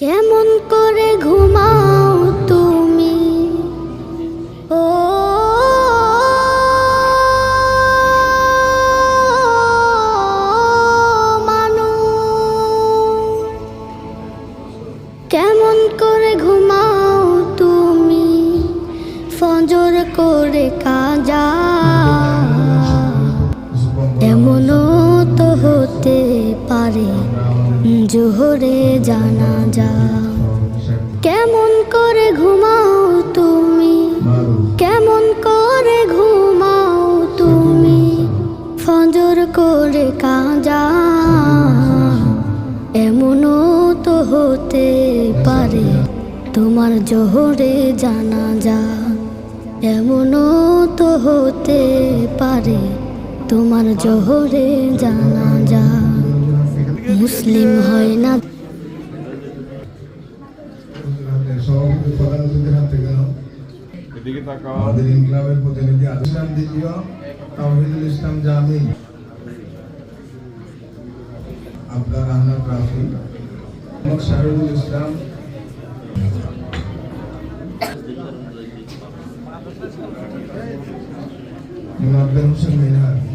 কেমন করে ঘুমাও তুমি ও মানুষ, কেমন করে ঘুমাও তুমি ফজর করে কাজা, এমনও তো হতে পারে জোহরে জানাজা। কেমন করে ঘুমাও তুমি, কেমন করে ঘুমাও তুমি ফজর করে কাজা, এমনও তো হতে পারে তোমার জোহরে জানাজা, এমনও তো হতে পারে তোমার জোহরে জানাজা। মুসলিম হয় না আমাদের ইনকলাবের প্রতিনিধি ইসলাম দ্বিতীয় তাওহীদুল ইসলাম জামি আব্দুর রহমান রাফি, মোহাম্মদ শাহরুল ইসলাম, মুনাব্বির হোসেন মিনহাজ।